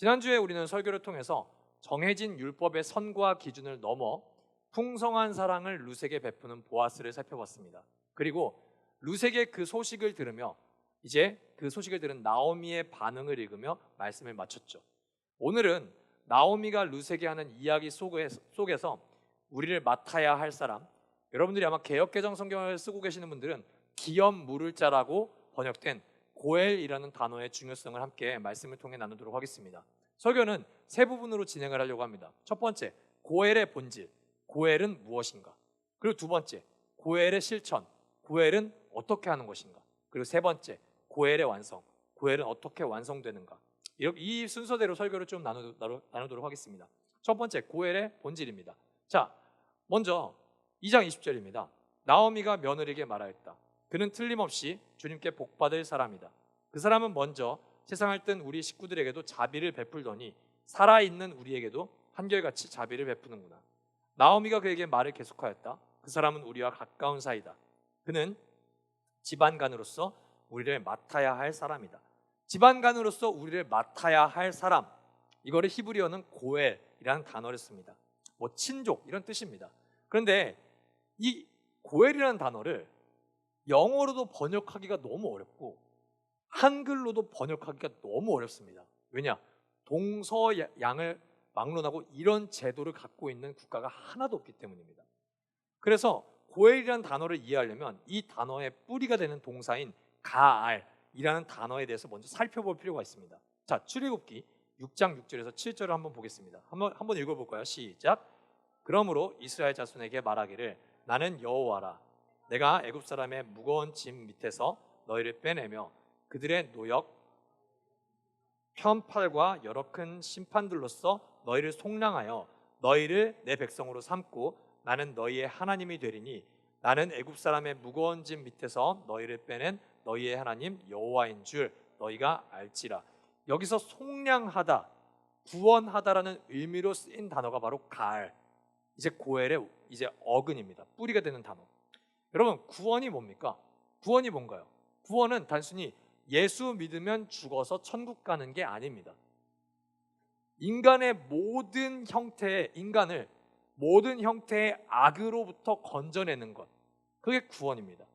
지난주에 우리는 설교를 통해서 정해진 율법의 선과 기준을 넘어 풍성한 사랑을 룻에게 베푸는 보아스를 살펴봤습니다. 그리고 룻에게 그 소식을 들으며 이제 그 소식을 들은 나오미의 반응을 읽으며 말씀을 마쳤죠. 오늘은 나오미가 룻에게 하는 이야기 속에서 우리를 맡아야 할 사람, 여러분들이 아마 개역개정 성경을 쓰고 계시는 분들은 기업 물을 자라고 번역된 고엘이라는 단어의 중요성을 함께 말씀을 통해 나누도록 하겠습니다. 설교는 세 부분으로 진행을 하려고 합니다. 첫 번째, 고엘의 본질, 고엘은 무엇인가? 그리고 두 번째, 고엘의 실천, 고엘은 어떻게 하는 것인가? 그리고 세 번째, 고엘의 완성, 고엘은 어떻게 완성되는가? 이 순서대로 설교를 좀 나누도록 하겠습니다. 첫 번째, 고엘의 본질입니다. 자, 먼저 2장 20절입니다. 나오미가 며느리에게 말하였다. 그는 틀림없이 주님께 복받을 사람이다. 그 사람은 먼저 세상을 뜬 우리 식구들에게도 자비를 베풀더니 살아있는 우리에게도 한결같이 자비를 베푸는구나. 나오미가 그에게 말을 계속하였다. 그 사람은 우리와 가까운 사이다. 그는 집안간으로서 우리를 맡아야 할 사람이다. 집안간으로서 우리를 맡아야 할 사람, 이거를 히브리어는 고엘이라는 단어를 씁니다. 뭐 친족 이런 뜻입니다. 그런데 이 고엘이라는 단어를 영어로도 번역하기가 너무 어렵고 한글로도 번역하기가 너무 어렵습니다. 왜냐? 동서양을 막론하고 이런 제도를 갖고 있는 국가가 하나도 없기 때문입니다. 그래서 고엘이라는 단어를 이해하려면 이 단어의 뿌리가 되는 동사인 가알이라는 단어에 대해서 먼저 살펴볼 필요가 있습니다. 자, 출애굽기 6장 6절에서 7절을 한번 보겠습니다. 한번 읽어볼까요? 시작. 그러므로 이스라엘 자손에게 말하기를 나는 여호와라. 내가 애굽 사람의 무거운 짐 밑에서 너희를 빼내며 그들의 노역, 편팔과 여러 큰 심판들로서 너희를 속량하여 너희를 내 백성으로 삼고 나는 너희의 하나님이 되리니 나는 애굽 사람의 무거운 짐 밑에서 너희를 빼낸 너희의 하나님 여호와인 줄 너희가 알지라. 여기서 속량하다, 구원하다라는 의미로 쓰인 단어가 바로 가알, 이제 고엘의 이제 어근입니다. 뿌리가 되는 단어. 여러분, 구원이 뭡니까? 구원이 뭔가요? 구원은 단순히 예수 믿으면 죽어서 천국 가는 게 아닙니다. 인간의 모든 형태의 인간을 모든 형태의 악으로부터 건져내는 것, 그게 구원입니다.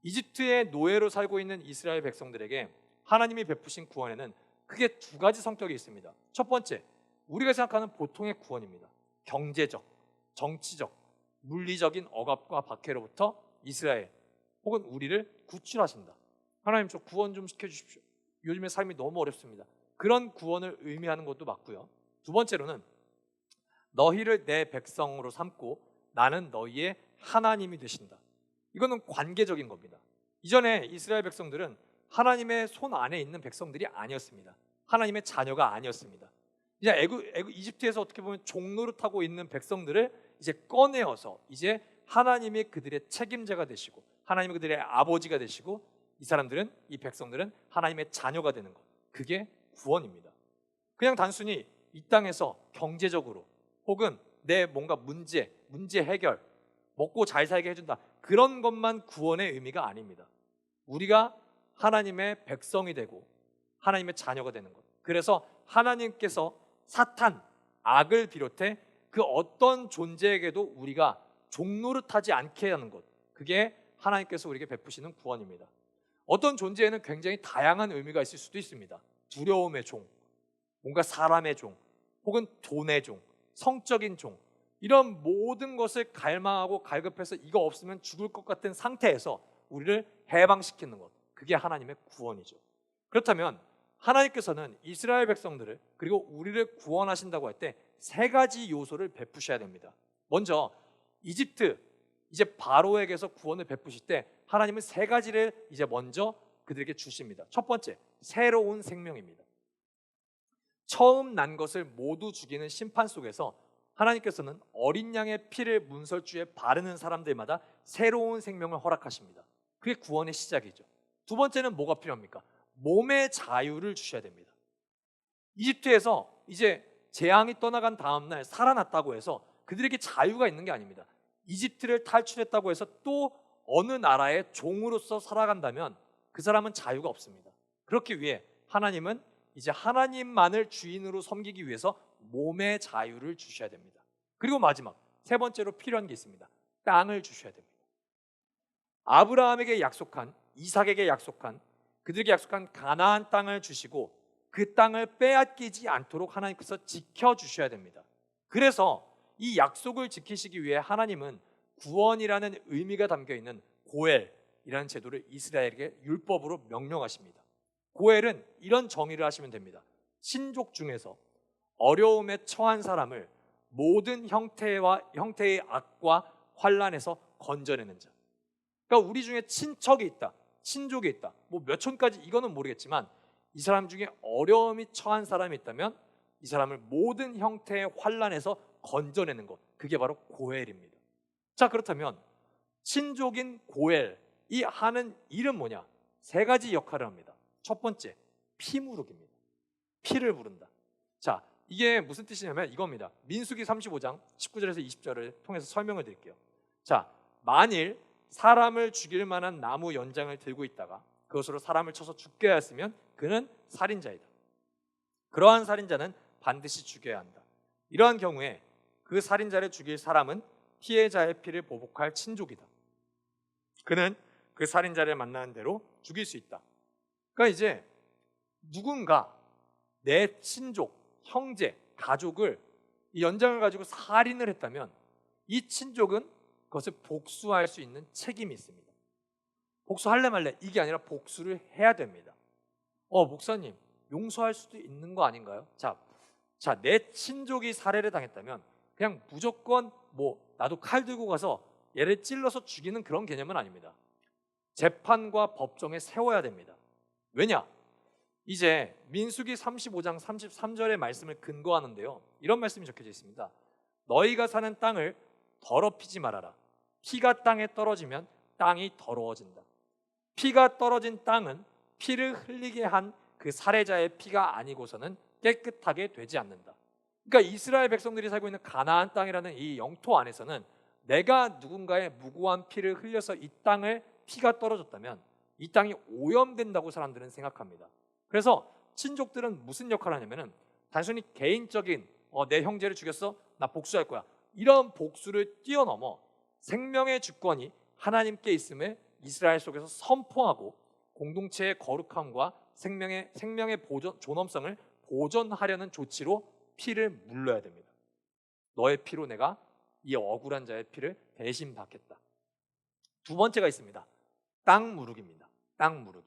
이집트의 노예로 살고 있는 이스라엘 백성들에게 하나님이 베푸신 구원에는 크게 두 가지 성격이 있습니다. 첫 번째, 우리가 생각하는 보통의 구원입니다. 경제적, 정치적, 물리적인 억압과 박해로부터 이스라엘 혹은 우리를 구출하신다. 하나님, 저 구원 좀 시켜주십시오. 요즘에 삶이 너무 어렵습니다. 그런 구원을 의미하는 것도 맞고요. 두 번째로는 너희를 내 백성으로 삼고 나는 너희의 하나님이 되신다. 이거는 관계적인 겁니다. 이전에 이스라엘 백성들은 하나님의 손 안에 있는 백성들이 아니었습니다. 하나님의 자녀가 아니었습니다. 이제 이집트에서 어떻게 보면 종노릇하고 있는 백성들을 이제 꺼내어서 이제 하나님이 그들의 책임자가 되시고 하나님이 그들의 아버지가 되시고 이 백성들은 하나님의 자녀가 되는 것, 그게 구원입니다. 그냥 단순히 이 땅에서 경제적으로 혹은 내 뭔가 문제 해결, 먹고 잘 살게 해준다, 그런 것만 구원의 의미가 아닙니다. 우리가 하나님의 백성이 되고 하나님의 자녀가 되는 것, 그래서 하나님께서 사탄, 악을 비롯해 그 어떤 존재에게도 우리가 종노릇하지 않게 하는 것, 그게 하나님께서 우리에게 베푸시는 구원입니다. 어떤 존재에는 굉장히 다양한 의미가 있을 수도 있습니다. 두려움의 종, 뭔가 사람의 종, 혹은 돈의 종, 성적인 종, 이런 모든 것을 갈망하고 갈급해서 이거 없으면 죽을 것 같은 상태에서 우리를 해방시키는 것, 그게 하나님의 구원이죠. 그렇다면 하나님께서는 이스라엘 백성들을 그리고 우리를 구원하신다고 할 때 세 가지 요소를 베푸셔야 됩니다. 먼저 이집트, 이제 바로에게서 구원을 베푸실 때 하나님은 세 가지를 이제 먼저 그들에게 주십니다. 첫 번째, 새로운 생명입니다. 처음 난 것을 모두 죽이는 심판 속에서 하나님께서는 어린 양의 피를 문설주에 바르는 사람들마다 새로운 생명을 허락하십니다. 그게 구원의 시작이죠. 두 번째는 뭐가 필요합니까? 몸의 자유를 주셔야 됩니다. 이집트에서 이제 재앙이 떠나간 다음 날 살아났다고 해서 그들에게 자유가 있는 게 아닙니다. 이집트를 탈출했다고 해서 또 어느 나라의 종으로서 살아간다면 그 사람은 자유가 없습니다. 그렇기 위해 하나님은 이제 하나님만을 주인으로 섬기기 위해서 몸의 자유를 주셔야 됩니다. 그리고 마지막 세 번째로 필요한 게 있습니다. 땅을 주셔야 됩니다. 아브라함에게 약속한, 이삭에게 약속한, 그들에게 약속한 가나안 땅을 주시고 그 땅을 빼앗기지 않도록 하나님께서 지켜주셔야 됩니다. 그래서 이 약속을 지키시기 위해 하나님은 구원이라는 의미가 담겨있는 고엘이라는 제도를 이스라엘에게 율법으로 명령하십니다. 고엘은 이런 정의를 하시면 됩니다. 친족 중에서 어려움에 처한 사람을 모든 형태의 악과 환난에서 건져내는 자. 그러니까 우리 중에 친척이 있다, 친족이 있다, 뭐 몇 촌까지 이거는 모르겠지만 이 사람 중에 어려움이 처한 사람이 있다면 이 사람을 모든 형태의 환난에서 건져내는 것, 그게 바로 고엘입니다. 자, 그렇다면 친족인 고엘이 하는 일은 뭐냐? 세 가지 역할을 합니다. 첫 번째, 피무룩입니다. 피를 부른다. 자, 이게 무슨 뜻이냐면 이겁니다. 민수기 35장 19절에서 20절을 통해서 설명을 드릴게요. 자, 만일 사람을 죽일 만한 나무 연장을 들고 있다가 그것으로 사람을 쳐서 죽게 하였으면 그는 살인자이다. 그러한 살인자는 반드시 죽여야 한다. 이러한 경우에 그 살인자를 죽일 사람은 피해자의 피를 보복할 친족이다. 그는 그 살인자를 만나는 대로 죽일 수 있다. 그러니까 이제 누군가 내 친족, 형제, 가족을 이 연장을 가지고 살인을 했다면 이 친족은 그것을 복수할 수 있는 책임이 있습니다. 복수할래 말래 이게 아니라 복수를 해야 됩니다. 목사님, 용서할 수도 있는 거 아닌가요? 자, 내 친족이 살해를 당했다면 그냥 무조건 나도 칼 들고 가서 얘를 찔러서 죽이는 그런 개념은 아닙니다. 재판과 법정에 세워야 됩니다. 왜냐? 이제 민수기 35장 33절의 말씀을 근거하는데요, 이런 말씀이 적혀져 있습니다. 너희가 사는 땅을 더럽히지 말아라. 피가 땅에 떨어지면 땅이 더러워진다. 피가 떨어진 땅은 피를 흘리게 한 그 살해자의 피가 아니고서는 깨끗하게 되지 않는다. 그러니까 이스라엘 백성들이 살고 있는 가나안 땅이라는 이 영토 안에서는 내가 누군가의 무고한 피를 흘려서 이 땅을 피가 떨어졌다면 이 땅이 오염된다고 사람들은 생각합니다. 그래서 친족들은 무슨 역할을 하냐면은 단순히 개인적인 내 형제를 죽였어, 나 복수할 거야, 이런 복수를 뛰어넘어 생명의 주권이 하나님께 있음을 이스라엘 속에서 선포하고 공동체의 거룩함과 생명의 존엄성을 보존하려는 조치로 피를 물러야 됩니다. 너의 피로 내가 이 억울한 자의 피를 대신 받겠다. 두 번째가 있습니다. 땅 무르기입니다. 땅 무르기.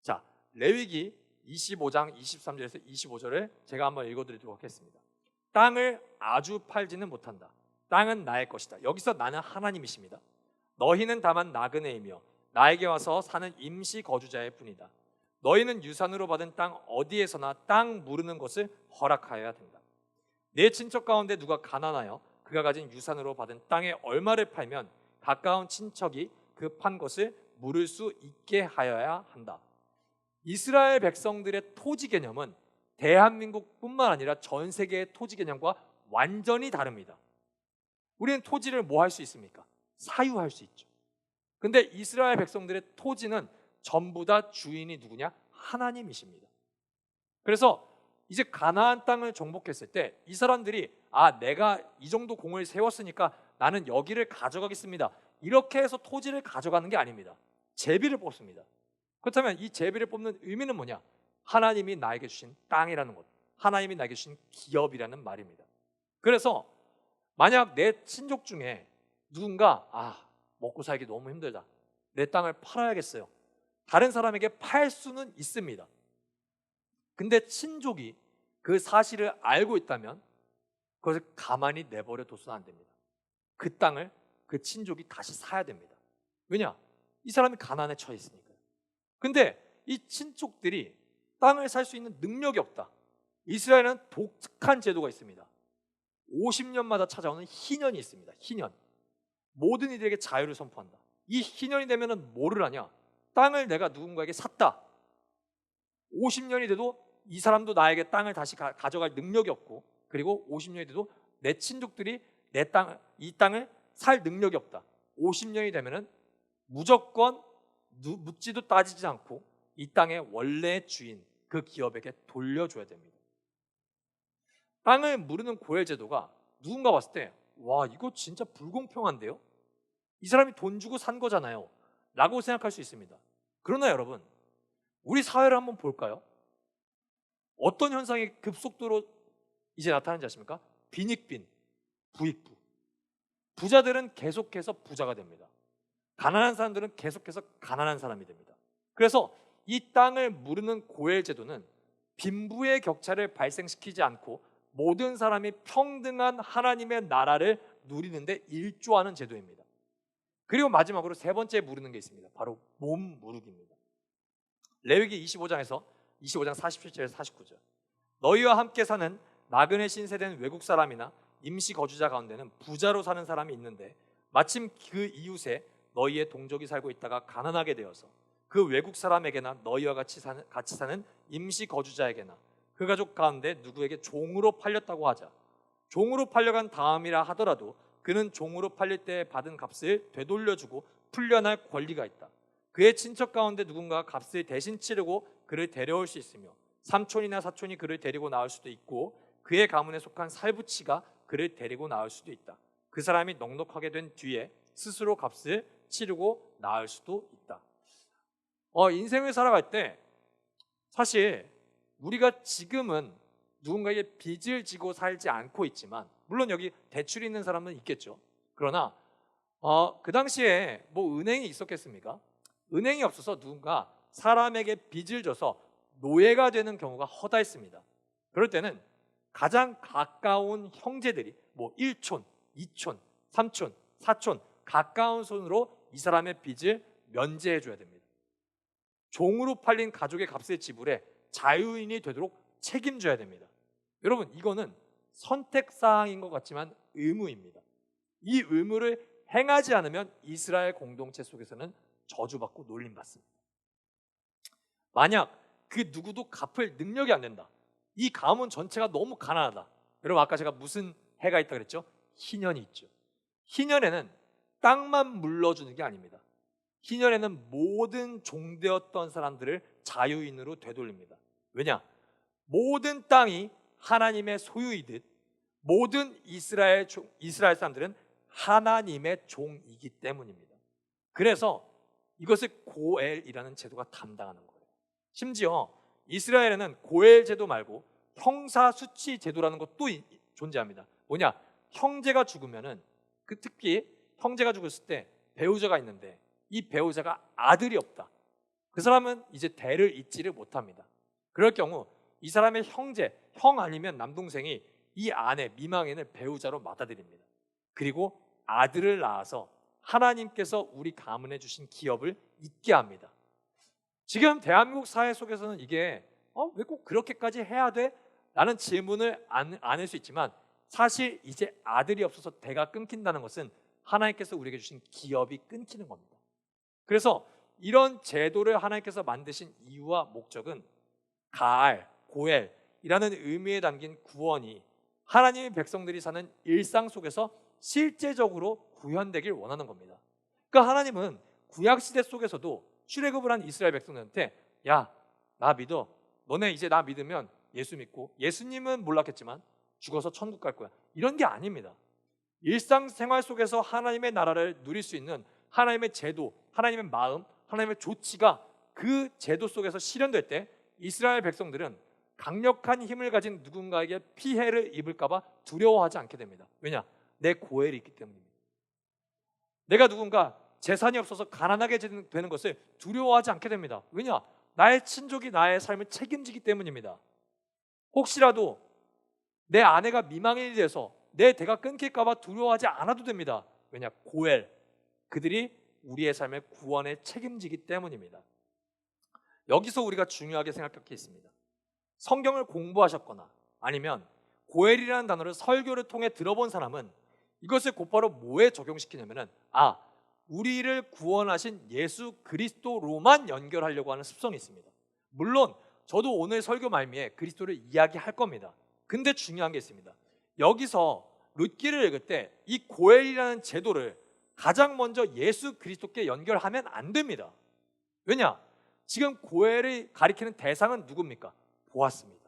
자, 레위기 25장 23절에서 25절을 제가 한번 읽어드리도록 하겠습니다. 땅을 아주 팔지는 못한다. 땅은 나의 것이다. 여기서 나는 하나님이십니다. 너희는 다만 나그네이며 나에게 와서 사는 임시 거주자일 뿐이다. 너희는 유산으로 받은 땅 어디에서나 땅 무르는 것을 허락하여야 된다. 내 친척 가운데 누가 가난하여 그가 가진 유산으로 받은 땅의 얼마를 팔면 가까운 친척이 그 판 것을 물을 수 있게 하여야 한다. 이스라엘 백성들의 토지 개념은 대한민국뿐만 아니라 전 세계의 토지 개념과 완전히 다릅니다. 우리는 토지를 뭐 할 수 있습니까? 사유할 수 있죠. 근데 이스라엘 백성들의 토지는 전부 다 주인이 누구냐? 하나님이십니다. 그래서 이제 가나안 땅을 정복했을 때 이 사람들이 내가 이 정도 공을 세웠으니까 나는 여기를 가져가겠습니다, 이렇게 해서 토지를 가져가는 게 아닙니다. 제비를 뽑습니다. 그렇다면 이 제비를 뽑는 의미는 뭐냐? 하나님이 나에게 주신 땅이라는 것, 하나님이 나에게 주신 기업이라는 말입니다. 그래서 만약 내 친족 중에 누군가 먹고 살기 너무 힘들다, 내 땅을 팔아야겠어요, 다른 사람에게 팔 수는 있습니다. 근데 친족이 그 사실을 알고 있다면 그것을 가만히 내버려 둬서는 안 됩니다. 그 땅을 그 친족이 다시 사야 됩니다. 왜냐? 이 사람이 가난에 처해 있으니까요. 근데 이 친족들이 땅을 살 수 있는 능력이 없다. 이스라엘은 독특한 제도가 있습니다. 50년마다 찾아오는 희년이 있습니다. 희년. 모든 이들에게 자유를 선포한다. 이 희년이 되면은 뭐를 하냐? 땅을 내가 누군가에게 샀다. 50년이 돼도 이 사람도 나에게 땅을 다시 가져갈 능력이 없고, 그리고 50년이 돼도 내 친족들이 이 땅을 살 능력이 없다. 50년이 되면은 무조건 묻지도 따지지 않고 이 땅의 원래 주인, 그 기업에게 돌려줘야 됩니다. 땅을 무르는 고엘 제도가 누군가 봤을 때 와, 이거 진짜 불공평한데요? 이 사람이 돈 주고 산 거잖아요 라고 생각할 수 있습니다. 그러나 여러분, 우리 사회를 한번 볼까요? 어떤 현상이 급속도로 이제 나타나는지 아십니까? 빈익빈, 부익부. 부자들은 계속해서 부자가 됩니다. 가난한 사람들은 계속해서 가난한 사람이 됩니다. 그래서 이 땅을 무르는 고엘 제도는 빈부의 격차를 발생시키지 않고 모든 사람이 평등한 하나님의 나라를 누리는데 일조하는 제도입니다. 그리고 마지막으로 세 번째 무르는 게 있습니다. 바로 몸 무르기입니다. 레위기 25장 47절에서 49절. 너희와 함께 사는 나그네 신세된 외국 사람이나 임시 거주자 가운데는 부자로 사는 사람이 있는데 마침 그 이웃에 너희의 동족이 살고 있다가 가난하게 되어서 그 외국 사람에게나 너희와 같이 사는 임시 거주자에게나 그 가족 가운데 누구에게 종으로 팔렸다고 하자. 종으로 팔려간 다음이라 하더라도 그는 종으로 팔릴 때 받은 값을 되돌려주고 풀려날 권리가 있다. 그의 친척 가운데 누군가 값을 대신 치르고 그를 데려올 수 있으며 삼촌이나 사촌이 그를 데리고 나올 수도 있고 그의 가문에 속한 살부치가 그를 데리고 나올 수도 있다. 그 사람이 넉넉하게 된 뒤에 스스로 값을 치르고 나올 수도 있다. 인생을 살아갈 때 사실 우리가 지금은 누군가에게 빚을 지고 살지 않고 있지만, 물론 여기 대출이 있는 사람은 있겠죠. 그러나 그 당시에 뭐 은행이 있었겠습니까? 은행이 없어서 누군가 사람에게 빚을 져서 노예가 되는 경우가 허다했습니다. 그럴 때는 가장 가까운 형제들이 뭐 1촌, 2촌, 3촌, 4촌 가까운 손으로 이 사람의 빚을 면제해 줘야 됩니다. 종으로 팔린 가족의 값을 지불해 자유인이 되도록 책임져야 됩니다. 여러분, 이거는 선택사항인 것 같지만 의무입니다. 이 의무를 행하지 않으면 이스라엘 공동체 속에서는 저주받고 놀림받습니다. 만약 그 누구도 갚을 능력이 안 된다, 이 가문 전체가 너무 가난하다. 여러분, 아까 제가 무슨 해가 있다 그랬죠? 희년이 있죠. 희년에는 땅만 물러주는 게 아닙니다. 희년에는 모든 종되었던 사람들을 자유인으로 되돌립니다. 왜냐? 모든 땅이 하나님의 소유이듯 모든 이스라엘 사람들은 하나님의 종이기 때문입니다. 그래서 이것을 고엘이라는 제도가 담당하는 거예요. 심지어 이스라엘에는 고엘 제도 말고 형사수치 제도라는 것도 존재합니다. 뭐냐? 형제가 죽으면은, 특히 형제가 죽었을 때 배우자가 있는데 이 배우자가 아들이 없다. 그 사람은 이제 대를 잇지를 못합니다. 그럴 경우 이 사람의 형 아니면 남동생이 이 아내, 미망인을 배우자로 받아들입니다. 그리고 아들을 낳아서 하나님께서 우리 가문에 주신 기업을 잇게 합니다. 지금 대한민국 사회 속에서는 이게 왜 꼭 그렇게까지 해야 돼? 라는 질문을 안 할 수 있지만, 사실 이제 아들이 없어서 대가 끊긴다는 것은 하나님께서 우리에게 주신 기업이 끊기는 겁니다. 그래서 이런 제도를 하나님께서 만드신 이유와 목적은 가알, 고엘이라는 의미에 담긴 구원이 하나님의 백성들이 사는 일상 속에서 실제적으로 구현되길 원하는 겁니다. 그러니까 하나님은 구약시대 속에서도 출애굽을 한 이스라엘 백성들한테 야, 나 믿어. 너네 이제 나 믿으면 예수 믿고, 예수님은 몰랐겠지만 죽어서 천국 갈 거야. 이런 게 아닙니다. 일상생활 속에서 하나님의 나라를 누릴 수 있는 하나님의 제도, 하나님의 마음, 하나님의 조치가 그 제도 속에서 실현될 때 이스라엘 백성들은 강력한 힘을 가진 누군가에게 피해를 입을까 봐 두려워하지 않게 됩니다. 왜냐? 내 고엘이 있기 때문입니다. 내가 누군가 재산이 없어서 가난하게 되는 것을 두려워하지 않게 됩니다. 왜냐? 나의 친족이 나의 삶을 책임지기 때문입니다. 혹시라도 내 아내가 미망인이 돼서 내 대가 끊길까 봐 두려워하지 않아도 됩니다. 왜냐? 고엘, 그들이 우리의 삶의 구원에 책임지기 때문입니다. 여기서 우리가 중요하게 생각할 게 있습니다. 성경을 공부하셨거나 아니면 고엘이라는 단어를 설교를 통해 들어본 사람은 이것을 곧바로 뭐에 적용시키냐면은 우리를 구원하신 예수 그리스도로만 연결하려고 하는 습성이 있습니다. 물론 저도 오늘 설교 말미에 그리스도를 이야기할 겁니다. 근데 중요한 게 있습니다. 여기서 룻기를 읽을 때 이 고엘이라는 제도를 가장 먼저 예수 그리스도께 연결하면 안 됩니다. 왜냐? 지금 고엘이 가리키는 대상은 누굽니까? 보았습니다.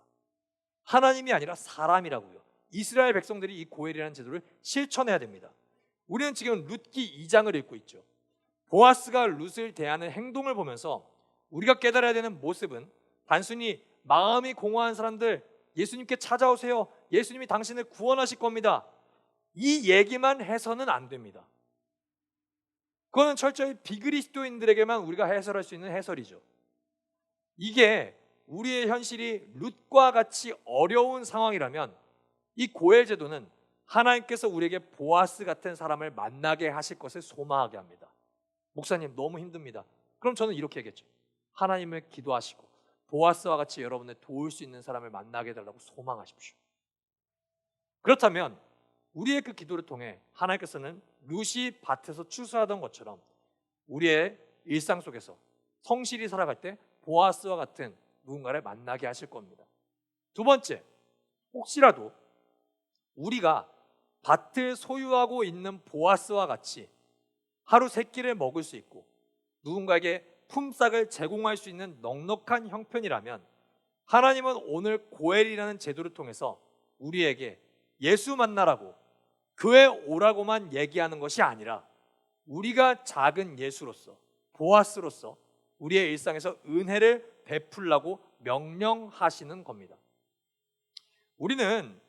하나님이 아니라 사람이라고요. 이스라엘 백성들이 이 고엘이라는 제도를 실천해야 됩니다. 우리는 지금 룻기 2장을 읽고 있죠. 보아스가 룻을 대하는 행동을 보면서 우리가 깨달아야 되는 모습은 단순히 마음이 공허한 사람들 예수님께 찾아오세요. 예수님이 당신을 구원하실 겁니다. 이 얘기만 해서는 안 됩니다. 그거는 철저히 비그리스도인들에게만 우리가 해설할 수 있는 해설이죠. 이게 우리의 현실이 룻과 같이 어려운 상황이라면 이 고엘 제도는 하나님께서 우리에게 보아스 같은 사람을 만나게 하실 것을 소망하게 합니다. 목사님 너무 힘듭니다. 그럼 저는 이렇게 얘기했죠. 하나님을 기도하시고 보아스와 같이 여러분을 도울 수 있는 사람을 만나게 해달라고 소망하십시오. 그렇다면 우리의 그 기도를 통해 하나님께서는 룻이 밭에서 추수하던 것처럼 우리의 일상 속에서 성실히 살아갈 때 보아스와 같은 누군가를 만나게 하실 겁니다. 두 번째, 혹시라도 우리가 밭을 소유하고 있는 보아스와 같이 하루 세 끼를 먹을 수 있고 누군가에게 품삯을 제공할 수 있는 넉넉한 형편이라면 하나님은 오늘 고엘이라는 제도를 통해서 우리에게 예수 만나라고 교회 오라고만 얘기하는 것이 아니라 우리가 작은 예수로서 보아스로서 우리의 일상에서 은혜를 베풀라고 명령하시는 겁니다. 우리는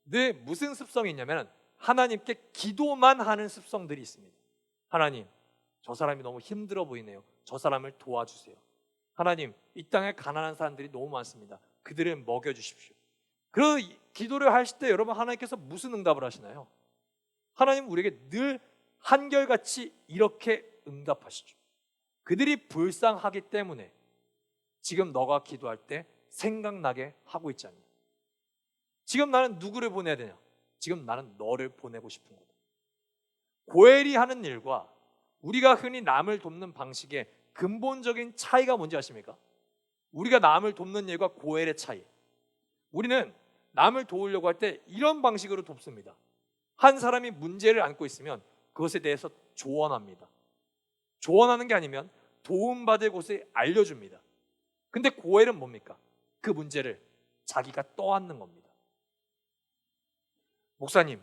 늘 무슨 습성이 있냐면 하나님께 기도만 하는 습성들이 있습니다. 하나님, 저 사람이 너무 힘들어 보이네요. 저 사람을 도와주세요. 하나님, 이 땅에 가난한 사람들이 너무 많습니다. 그들을 먹여주십시오. 그 기도를 하실 때 여러분 하나님께서 무슨 응답을 하시나요? 하나님 우리에게 늘 한결같이 이렇게 응답하시죠. 그들이 불쌍하기 때문에 지금 너가 기도할 때 생각나게 하고 있지 않냐. 지금 나는 누구를 보내야 되냐? 지금 나는 너를 보내고 싶은 거다. 고엘이 하는 일과 우리가 흔히 남을 돕는 방식의 근본적인 차이가 뭔지 아십니까? 우리가 남을 돕는 일과 고엘의 차이. 우리는 남을 도우려고 할 때 이런 방식으로 돕습니다. 한 사람이 문제를 안고 있으면 그것에 대해서 조언합니다. 조언하는 게 아니면 도움받을 곳을 알려줍니다. 근데 고엘은 뭡니까? 그 문제를 자기가 떠안는 겁니다. 목사님,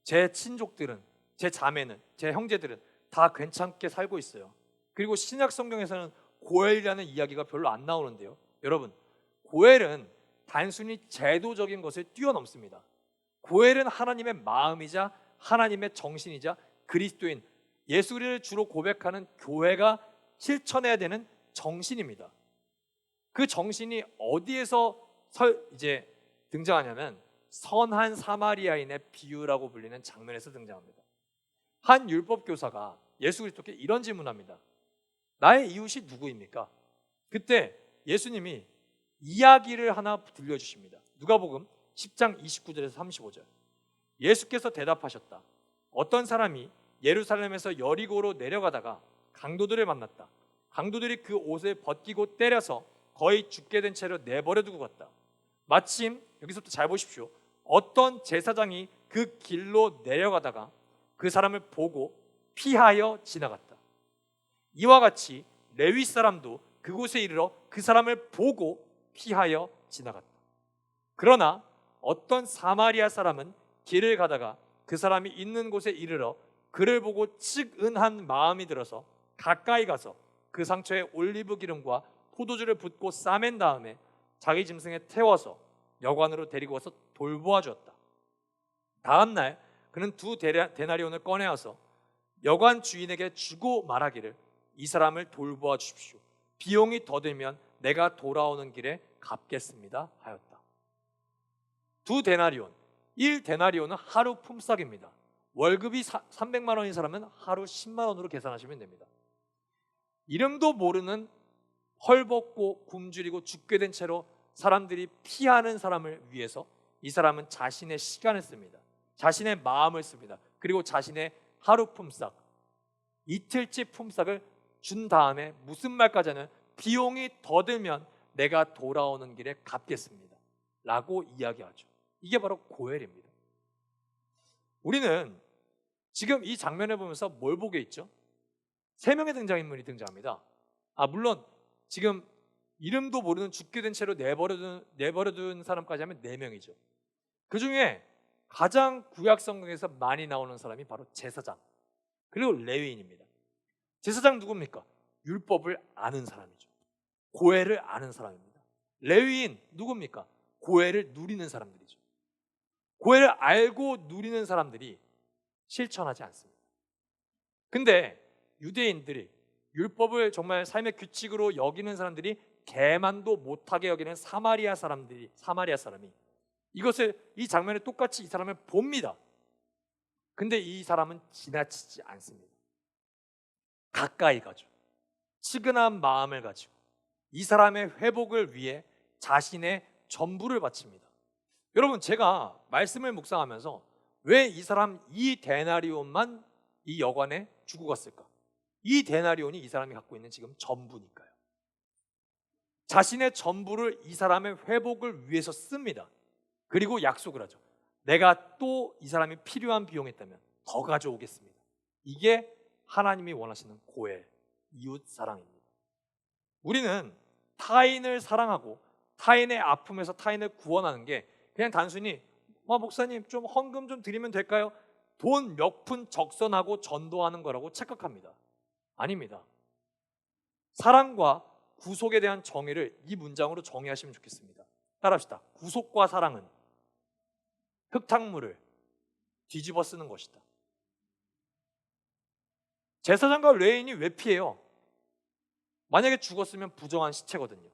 제 친족들은, 제 자매는, 제 형제들은 다 괜찮게 살고 있어요. 그리고 신약 성경에서는 고엘이라는 이야기가 별로 안 나오는데요. 여러분, 고엘은 단순히 제도적인 것을 뛰어넘습니다. 고엘은 하나님의 마음이자 하나님의 정신이자 그리스도인 예수를 주로 고백하는 교회가 실천해야 되는 정신입니다. 그 정신이 어디에서 이제 등장하냐면 선한 사마리아인의 비유라고 불리는 장면에서 등장합니다. 한 율법 교사가 예수 그리스도께 이런 질문합니다. 나의 이웃이 누구입니까? 그때 예수님이 이야기를 하나 들려주십니다. 누가복음 10장 29절에서 35절. 예수께서 대답하셨다. 어떤 사람이 예루살렘에서 여리고로 내려가다가 강도들을 만났다. 강도들이 그 옷을 벗기고 때려서 거의 죽게 된 채로 내버려 두고 갔다. 마침 여기서부터 잘 보십시오. 어떤 제사장이 그 길로 내려가다가 그 사람을 보고 피하여 지나갔다. 이와 같이 레위 사람도 그곳에 이르러 그 사람을 보고 피하여 지나갔다. 그러나 어떤 사마리아 사람은 길을 가다가 그 사람이 있는 곳에 이르러 그를 보고 측은한 마음이 들어서 가까이 가서 그 상처에 올리브 기름과 포도주를 붓고 싸맨 다음에 자기 짐승에 태워서 여관으로 데리고 와서 돌보아 주었다. 다음 날 그는 두 데나리온을 꺼내어서 여관 주인에게 주고 말하기를 이 사람을 돌보아 주십시오. 비용이 더 들면 내가 돌아오는 길에 갚겠습니다 하였다. 두 데나리온, 1데나리온은 하루 품삯입니다. 월급이 300만 원인 사람은 하루 10만 원으로 계산하시면 됩니다. 이름도 모르는 헐벗고 굶주리고 죽게 된 채로 사람들이 피하는 사람을 위해서 이 사람은 자신의 시간을 씁니다. 자신의 마음을 씁니다. 그리고 자신의 하루 품삯, 이틀치 품삯을 준 다음에 무슨 말까지 하는 비용이 더 들면 내가 돌아오는 길에 갚겠습니다 라고 이야기하죠. 이게 바로 고엘입니다. 우리는 지금 이 장면을 보면서 뭘 보게 있죠? 세 명의 등장인물이 등장합니다. 물론 지금 이름도 모르는 죽게 된 채로 내버려둔 사람까지 하면 4명이죠. 그 중에 가장 구약 성경에서 많이 나오는 사람이 바로 제사장 그리고 레위인입니다. 제사장 누굽니까? 율법을 아는 사람이죠. 고해를 아는 사람입니다. 레위인 누굽니까? 고해를 누리는 사람들이죠. 고해를 알고 누리는 사람들이 실천하지 않습니다. 근데 유대인들이 율법을 정말 삶의 규칙으로 여기는 사람들이 개만도 못하게 여기는 사마리아 사람이 이 장면을 똑같이 이 사람을 봅니다. 근데 이 사람은 지나치지 않습니다. 가까이 가죠. 측은한 마음을 가지고 이 사람의 회복을 위해 자신의 전부를 바칩니다. 여러분, 제가 말씀을 묵상하면서 왜 이 사람 이 데나리온만 이 여관에 주고 갔을까? 이 데나리온이 이 사람이 갖고 있는 지금 전부니까요. 자신의 전부를 이 사람의 회복을 위해서 씁니다. 그리고 약속을 하죠. 내가 또 이 사람이 필요한 비용이 있다면 더 가져오겠습니다. 이게 하나님이 원하시는 고해, 이웃 사랑입니다. 우리는 타인을 사랑하고 타인의 아픔에서 타인을 구원하는 게 그냥 단순히 목사님 좀 헌금 좀 드리면 될까요? 돈 몇 푼 적선하고 전도하는 거라고 착각합니다. 아닙니다. 사랑과 구속에 대한 정의를 이 문장으로 정의하시면 좋겠습니다. 따라합시다. 구속과 사랑은 흙탕물을 뒤집어 쓰는 것이다. 제사장과 레위인이 왜 피해요? 만약에 죽었으면 부정한 시체거든요.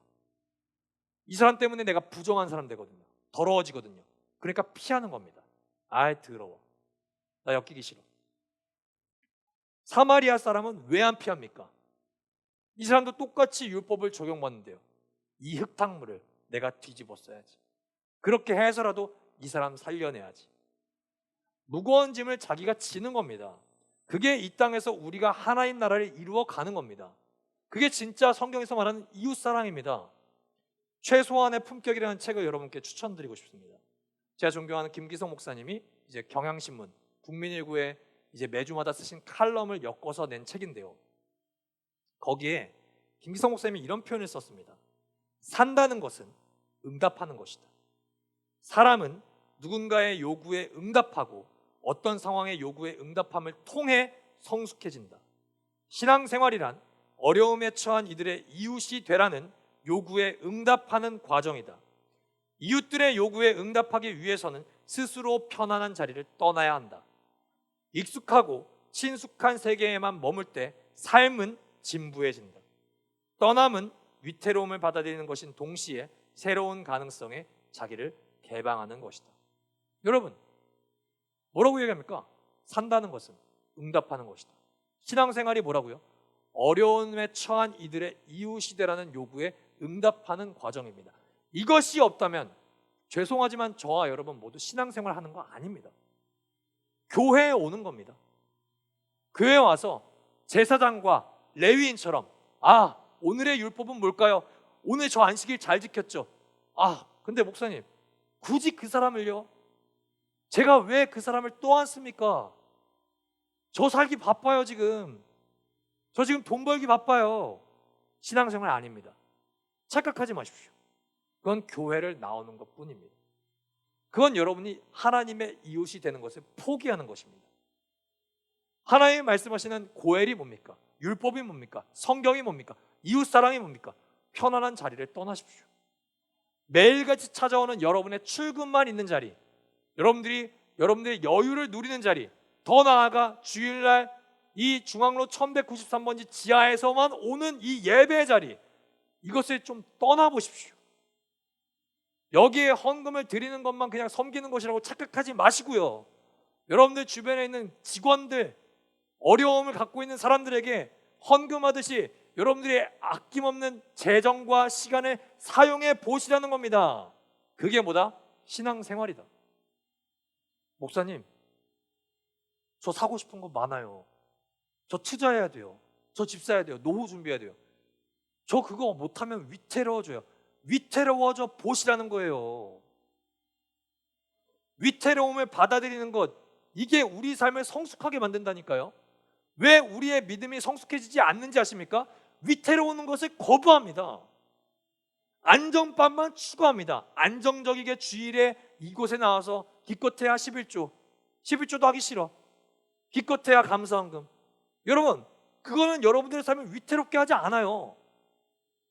이 사람 때문에 내가 부정한 사람 되거든요. 더러워지거든요. 그러니까 피하는 겁니다. 아이 더러워, 나 엮이기 싫어. 사마리아 사람은 왜 안 피합니까? 이 사람도 똑같이 율법을 적용받는데요. 이 흙탕물을 내가 뒤집어 써야지. 그렇게 해서라도 이 사람 살려내야지. 무거운 짐을 자기가 지는 겁니다. 그게 이 땅에서 우리가 하나님 나라를 이루어가는 겁니다. 그게 진짜 성경에서 말하는 이웃사랑입니다. 최소한의 품격이라는 책을 여러분께 추천드리고 싶습니다. 제가 존경하는 김기성 목사님이 이제 경향신문 국민일보에 이제 매주마다 쓰신 칼럼을 엮어서 낸 책인데요. 거기에 김기성 목사님이 이런 표현을 썼습니다. 산다는 것은 응답하는 것이다. 사람은 누군가의 요구에 응답하고 어떤 상황의 요구에 응답함을 통해 성숙해진다. 신앙생활이란 어려움에 처한 이들의 이웃이 되라는 요구에 응답하는 과정이다. 이웃들의 요구에 응답하기 위해서는 스스로 편안한 자리를 떠나야 한다. 익숙하고 친숙한 세계에만 머물 때 삶은 진부해진다. 떠남은 위태로움을 받아들이는 것인 동시에 새로운 가능성에 자기를 개방하는 것이다. 여러분, 뭐라고 얘기합니까? 산다는 것은 응답하는 것이다. 신앙생활이 뭐라고요? 어려움에 처한 이들의 이웃이 되라는 요구에 응답하는 과정입니다. 이것이 없다면 죄송하지만 저와 여러분 모두 신앙생활 하는 거 아닙니다. 교회에 오는 겁니다. 교회에 와서 제사장과 레위인처럼 오늘의 율법은 뭘까요? 오늘 저 안식일 잘 지켰죠? 근데 목사님 굳이 그 사람을요? 제가 왜 그 사람을 또 안 씁니까? 저 살기 바빠요 지금. 저 지금 돈 벌기 바빠요. 신앙생활 아닙니다. 착각하지 마십시오. 그건 교회를 나오는 것뿐입니다. 그건 여러분이 하나님의 이웃이 되는 것을 포기하는 것입니다. 하나님이 말씀하시는 고엘이 뭡니까? 율법이 뭡니까? 성경이 뭡니까? 이웃사랑이 뭡니까? 편안한 자리를 떠나십시오. 매일같이 찾아오는 여러분의 출근만 있는 자리, 여러분들의 여유를 누리는 자리, 더 나아가 주일날 이 중앙로 1193번지 지하에서만 오는 이 예배 자리, 이것을 좀 떠나보십시오. 여기에 헌금을 드리는 것만 그냥 섬기는 것이라고 착각하지 마시고요. 여러분들 주변에 있는 직원들, 어려움을 갖고 있는 사람들에게 헌금하듯이 여러분들이 아낌없는 재정과 시간을 사용해 보시라는 겁니다. 그게 뭐다? 신앙생활이다. 목사님, 저 사고 싶은 거 많아요. 저 투자해야 돼요. 저 집 사야 돼요. 노후 준비해야 돼요. 저 그거 못하면 위태로워져요. 위태로워져 보시라는 거예요. 위태로움을 받아들이는 것, 이게 우리 삶을 성숙하게 만든다니까요. 왜 우리의 믿음이 성숙해지지 않는지 아십니까? 위태로운 것을 거부합니다. 안정빵만 추구합니다. 안정적이게 주일에 이곳에 나와서 기껏해야 11조도 하기 싫어. 기껏해야 감사헌금. 여러분, 그거는 여러분들의 삶을 위태롭게 하지 않아요.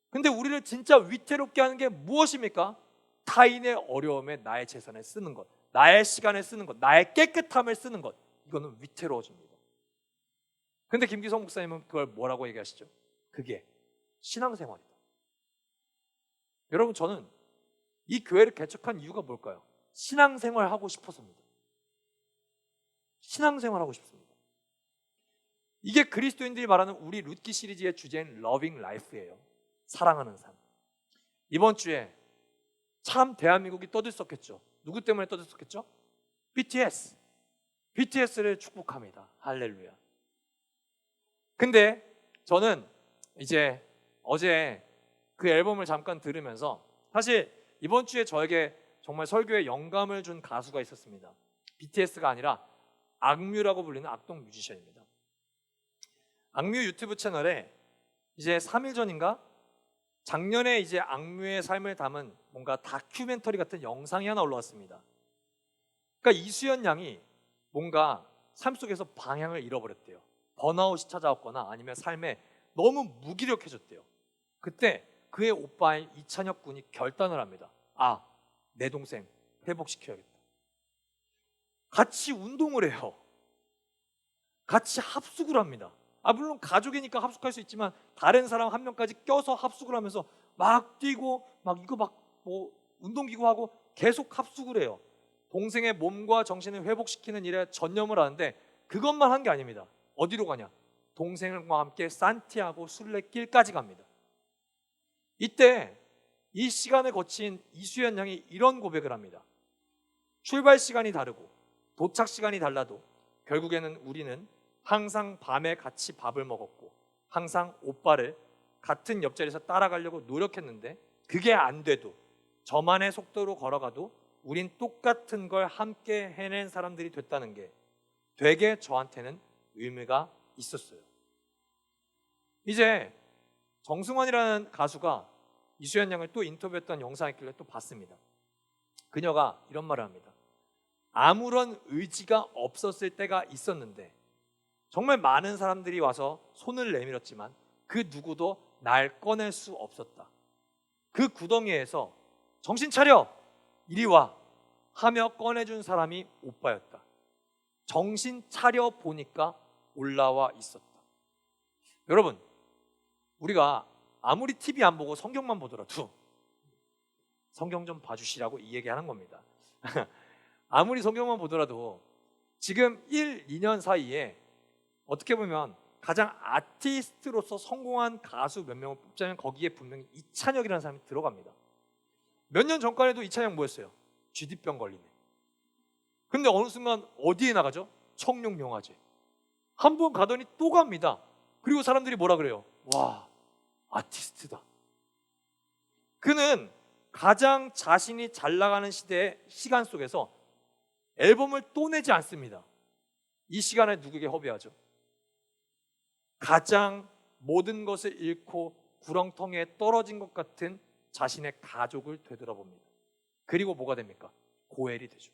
근데 우리를 진짜 위태롭게 하는 게 무엇입니까? 타인의 어려움에 나의 재산을 쓰는 것, 나의 시간을 쓰는 것, 나의 깨끗함을 쓰는 것. 이거는 위태로워집니다. 근데 김기성 목사님은 그걸 뭐라고 얘기하시죠? 그게 신앙생활이다. 여러분, 저는 이 교회를 개척한 이유가 뭘까요? 신앙생활 하고 싶어서입니다. 신앙생활 하고 싶습니다. 이게 그리스도인들이 말하는 우리 룻기 시리즈의 주제인 러빙 라이프예요. 사랑하는 삶. 이번 주에 참 대한민국이 떠들썩했죠. 누구 때문에 떠들썩했죠? BTS를 축복합니다. 할렐루야. 근데 저는 이제 어제 그 앨범을 잠깐 들으면서 사실 이번 주에 저에게 정말 설교에 영감을 준 가수가 있었습니다. BTS가 아니라 악뮤라고 불리는 악동 뮤지션입니다. 악뮤 유튜브 채널에 이제 3일 전인가 작년에 이제 악뮤의 삶을 담은 뭔가 다큐멘터리 같은 영상이 하나 올라왔습니다. 그러니까 이수연 양이 뭔가 삶 속에서 방향을 잃어버렸대요. 번아웃이 찾아왔거나 아니면 삶에 너무 무기력해졌대요. 그때 그의 오빠인 이찬혁 군이 결단을 합니다. 아, 내 동생 회복시켜야겠다. 같이 운동을 해요. 같이 합숙을 합니다. 물론 가족이니까 합숙할 수 있지만 다른 사람 한 명까지 껴서 합숙을 하면서 막 뛰고 막 이거 막 뭐 운동기구 하고 계속 합숙을 해요. 동생의 몸과 정신을 회복시키는 일에 전념을 하는데 그것만 한 게 아닙니다. 어디로 가냐? 동생과 함께 산티아고 순례길까지 갑니다. 이때 이 시간을 거친 이수연 양이 이런 고백을 합니다. 출발 시간이 다르고 도착 시간이 달라도 결국에는 우리는 항상 밤에 같이 밥을 먹었고 항상 오빠를 같은 옆자리에서 따라가려고 노력했는데 그게 안 돼도 저만의 속도로 걸어가도 우린 똑같은 걸 함께 해낸 사람들이 됐다는 게 되게 저한테는 의미가 있었어요. 이제 정승환이라는 가수가 이수연 양을 또 인터뷰했던 영상이 있길래 또 봤습니다. 그녀가 이런 말을 합니다. 아무런 의지가 없었을 때가 있었는데 정말 많은 사람들이 와서 손을 내밀었지만 그 누구도 날 꺼낼 수 없었다. 그 구덩이에서 정신 차려! 이리 와! 하며 꺼내준 사람이 오빠였다. 정신 차려 보니까 올라와 있었다. 여러분, 우리가 아무리 TV 안 보고 성경만 보더라도 성경 좀 봐주시라고 이 얘기하는 겁니다. 아무리 성경만 보더라도 지금 1, 2년 사이에 어떻게 보면 가장 아티스트로서 성공한 가수 몇 명을 뽑자면 거기에 분명히 이찬혁이라는 사람이 들어갑니다. 몇 년 전까지도 이찬혁 뭐였어요? 쥐뒷병 걸리네. 근데 어느 순간 어디에 나가죠? 청룡영화제. 한 번 가더니 또 갑니다. 그리고 사람들이 뭐라 그래요? 와, 아티스트다. 그는 가장 자신이 잘 나가는 시간 속에서 앨범을 또 내지 않습니다. 이 시간에 누구에게 허비하죠? 가장 모든 것을 잃고 구렁텅이에 떨어진 것 같은 자신의 가족을 되돌아봅니다. 그리고 뭐가 됩니까? 고엘이 되죠.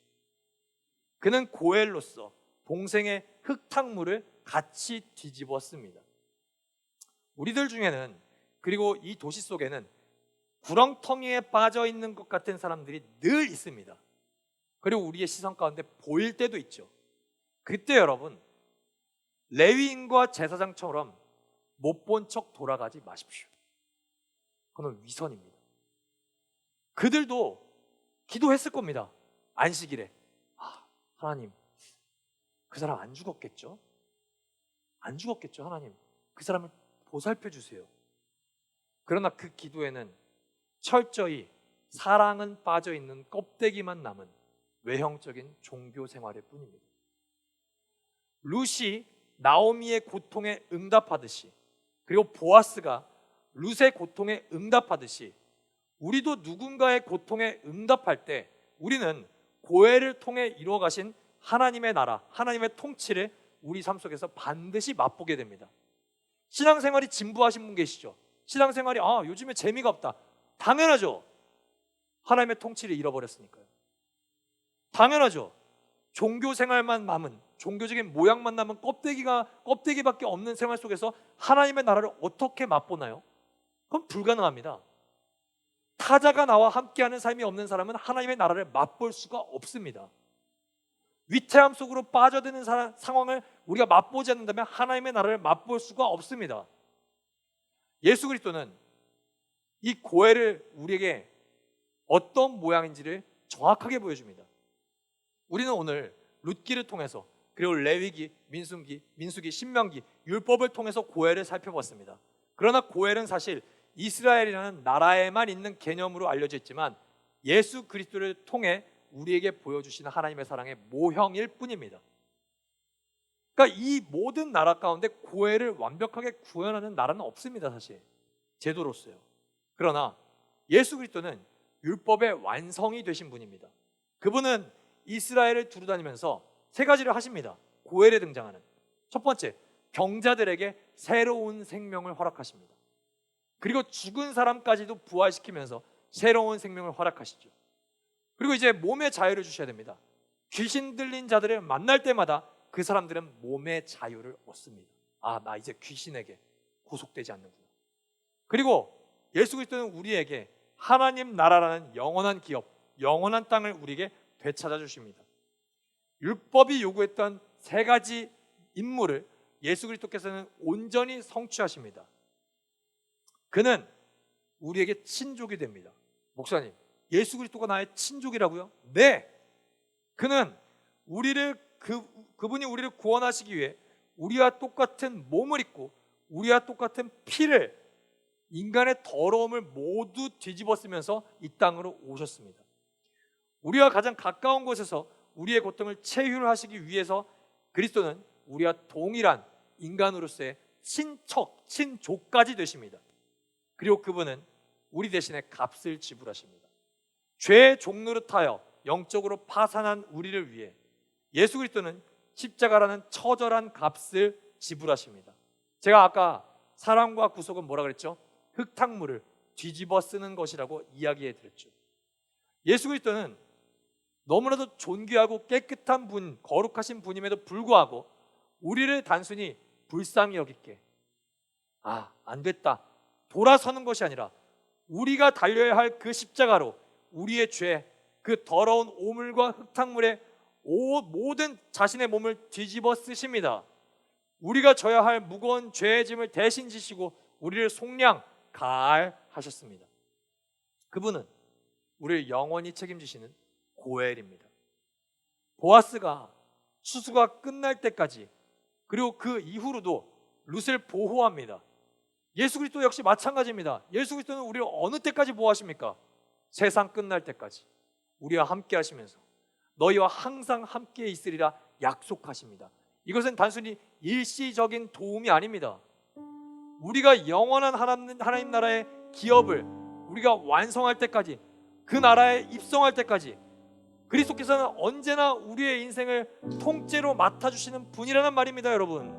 그는 고엘로서 동생의 흙탕물을 같이 뒤집었습니다. 우리들 중에는 그리고 이 도시 속에는 구렁텅이에 빠져 있는 것 같은 사람들이 늘 있습니다. 그리고 우리의 시선 가운데 보일 때도 있죠. 그때 여러분, 레위인과 제사장처럼 못 본 척 돌아가지 마십시오. 그건 위선입니다. 그들도 기도했을 겁니다. 안식일에 하나님, 그 사람 안 죽었겠죠? 안 죽었겠죠, 하나님. 그 사람을 보살펴 주세요. 그러나 그 기도에는 철저히 사랑은 빠져있는 껍데기만 남은 외형적인 종교 생활일 뿐입니다. 룻이 나오미의 고통에 응답하듯이, 그리고 보아스가 룻의 고통에 응답하듯이 우리도 누군가의 고통에 응답할 때 우리는 고해를 통해 이루어가신 하나님의 나라, 하나님의 통치를 우리 삶 속에서 반드시 맛보게 됩니다. 신앙생활이 진부하신 분 계시죠? 신앙생활이 요즘에 재미가 없다. 당연하죠. 하나님의 통치를 잃어버렸으니까요. 당연하죠. 종교 생활만 남은, 종교적인 모양만 남은 껍데기밖에 없는 생활 속에서 하나님의 나라를 어떻게 맛보나요? 그건 불가능합니다. 타자가 나와 함께하는 삶이 없는 사람은 하나님의 나라를 맛볼 수가 없습니다. 위태함 속으로 빠져드는 상황을 우리가 맛보지 않는다면 하나님의 나라를 맛볼 수가 없습니다. 예수 그리스도는 이 고해를 우리에게 어떤 모양인지를 정확하게 보여줍니다. 우리는 오늘 룻기를 통해서, 그리고 레위기, 민수기, 신명기, 율법을 통해서 고해를 살펴봤습니다. 그러나 고해는 사실 이스라엘이라는 나라에만 있는 개념으로 알려져 있지만 예수 그리스도를 통해 우리에게 보여주시는 하나님의 사랑의 모형일 뿐입니다. 그러니까 이 모든 나라 가운데 고해를 완벽하게 구현하는 나라는 없습니다. 사실 제도로서요. 그러나 예수 그리스도는 율법의 완성이 되신 분입니다. 그분은 이스라엘을 두루다니면서 세 가지를 하십니다. 고헬에 등장하는 첫 번째, 병자들에게 새로운 생명을 허락하십니다. 그리고 죽은 사람까지도 부활시키면서 새로운 생명을 허락하시죠. 그리고 이제 몸의 자유를 주셔야 됩니다. 귀신 들린 자들을 만날 때마다 그 사람들은 몸의 자유를 얻습니다. 나 이제 귀신에게 구속되지 않는구나. 그리고 예수 그리스도는 우리에게 하나님 나라라는 영원한 기업, 영원한 땅을 우리에게 되찾아 주십니다. 율법이 요구했던 세 가지 임무를 예수 그리스도께서는 온전히 성취하십니다. 그는 우리에게 친족이 됩니다. 목사님, 예수 그리스도가 나의 친족이라고요? 네. 그는 그분이 우리를 구원하시기 위해 우리와 똑같은 몸을 입고 우리와 똑같은 피를, 인간의 더러움을 모두 뒤집어 쓰면서 이 땅으로 오셨습니다. 우리와 가장 가까운 곳에서 우리의 고통을 체휼하시기 위해서 그리스도는 우리와 동일한 인간으로서의 친척, 친족까지 되십니다. 그리고 그분은 우리 대신에 값을 지불하십니다. 죄의 종노릇하여 영적으로 파산한 우리를 위해 예수 그리스도는 십자가라는 처절한 값을 지불하십니다. 제가 아까 사랑과 구속은 뭐라 그랬죠? 흙탕물을 뒤집어 쓰는 것이라고 이야기해 드렸죠. 예수 그리스도는 너무나도 존귀하고 깨끗한 분, 거룩하신 분임에도 불구하고 우리를 단순히 불쌍히 여기게, 안 됐다, 돌아서는 것이 아니라 우리가 달려야 할 그 십자가로 우리의 죄, 그 더러운 오물과 흙탕물에 모든 자신의 몸을 뒤집어 쓰십니다. 우리가 져야 할 무거운 죄의 짐을 대신 지시고 우리를 속량, 가할하셨습니다. 그분은 우리를 영원히 책임지시는 고엘입니다. 보아스가 추수가 끝날 때까지, 그리고 그 이후로도 룻을 보호합니다. 예수 그리스도 역시 마찬가지입니다. 예수 그리스도는 우리를 어느 때까지 보호하십니까? 세상 끝날 때까지 우리와 함께 하시면서 너희와 항상 함께 있으리라 약속하십니다. 이것은 단순히 일시적인 도움이 아닙니다. 우리가 영원한 하나님 나라의 기업을 우리가 완성할 때까지, 그 나라에 입성할 때까지 그리스도께서는 언제나 우리의 인생을 통째로 맡아주시는 분이라는 말입니다. 여러분,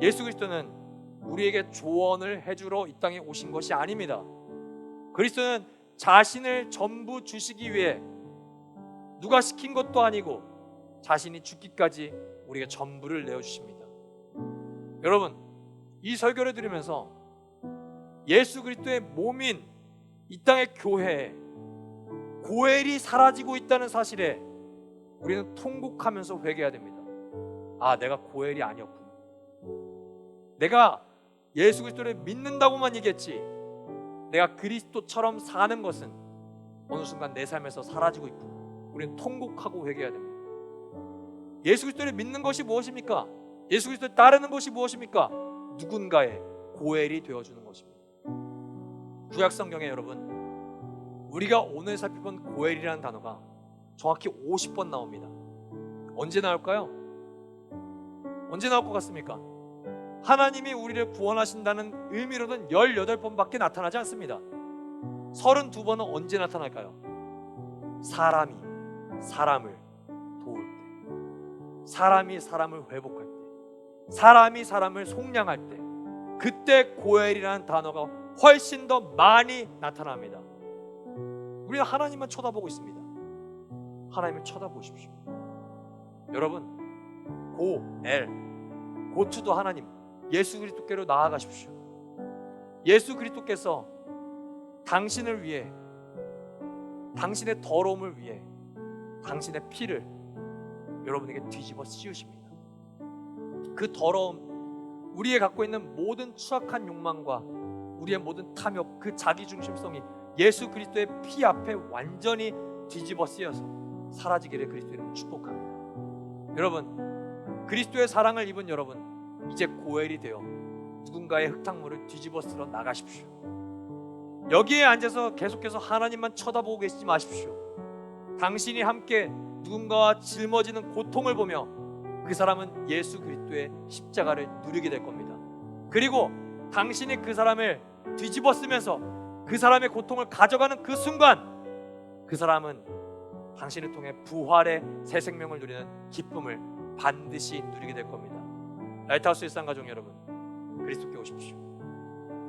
예수 그리스도는 우리에게 조언을 해주러 이 땅에 오신 것이 아닙니다. 그리스도는 자신을 전부 주시기 위해 누가 시킨 것도 아니고 자신이 죽기까지 우리에게 전부를 내어주십니다. 여러분, 이 설교를 들으면서 예수 그리스도의 몸인 이 땅의 교회에 고엘이 사라지고 있다는 사실에 우리는 통곡하면서 회개해야 됩니다. 내가 고엘이 아니었구나. 내가 예수 그리스도를 믿는다고만 얘기했지 내가 그리스도처럼 사는 것은 어느 순간 내 삶에서 사라지고 있구나. 우리는 통곡하고 회개해야 됩니다. 예수 그리스도를 믿는 것이 무엇입니까? 예수 그리스도를 따르는 것이 무엇입니까? 누군가의 고엘이 되어주는 것입니다. 구약 성경에 여러분, 우리가 오늘 살펴본 고엘이라는 단어가 정확히 50번 나옵니다. 언제 나올까요? 언제 나올 것 같습니까? 하나님이 우리를 구원하신다는 의미로는 18번밖에 나타나지 않습니다. 32번은 언제 나타날까요? 사람이 사람을 도울 때, 사람이 사람을 회복할 때, 사람이 사람을 속량할 때, 그때 고엘이라는 단어가 훨씬 더 많이 나타납니다. 우리는 하나님만 쳐다보고 있습니다. 하나님을 쳐다보십시오. 여러분, 고엘, 고투도 하나님, 예수 그리스도께로 나아가십시오. 예수 그리스도께서 당신을 위해, 당신의 더러움을 위해 당신의 피를 여러분에게 뒤집어 씌우십니다. 그 더러움, 우리의 갖고 있는 모든 추악한 욕망과 우리의 모든 탐욕, 그 자기중심성이 예수 그리스도의 피 앞에 완전히 뒤집어 쓰여서 사라지기를 그리스도의 이름으로 축복합니다. 여러분, 그리스도의 사랑을 입은 여러분, 이제 고엘이 되어 누군가의 흙탕물을 뒤집어 쓸어 나가십시오. 여기에 앉아서 계속해서 하나님만 쳐다보고 계시지 마십시오. 당신이 함께 누군가와 짊어지는 고통을 보며 그 사람은 예수 그리스도의 십자가를 누리게 될 겁니다. 그리고 당신이 그 사람을 뒤집어 쓰면서 그 사람의 고통을 가져가는 그 순간, 그 사람은 당신을 통해 부활의 새 생명을 누리는 기쁨을 반드시 누리게 될 겁니다. 라이트하우스 일상가족 여러분, 그리스도께 오십시오.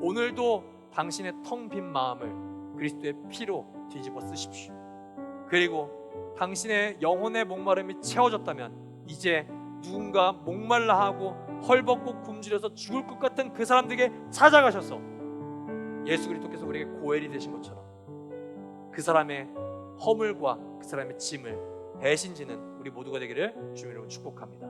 오늘도 당신의 텅 빈 마음을 그리스도의 피로 뒤집어 쓰십시오. 그리고 당신의 영혼의 목마름이 채워졌다면 이제 누군가 목말라 하고 헐벗고 굶주려서 죽을 것 같은 그 사람들에게 찾아가셔서 예수 그리스도께서 우리에게 고엘이 되신 것처럼 그 사람의 허물과 그 사람의 짐을 대신 지는 우리 모두가 되기를 주님으로 축복합니다.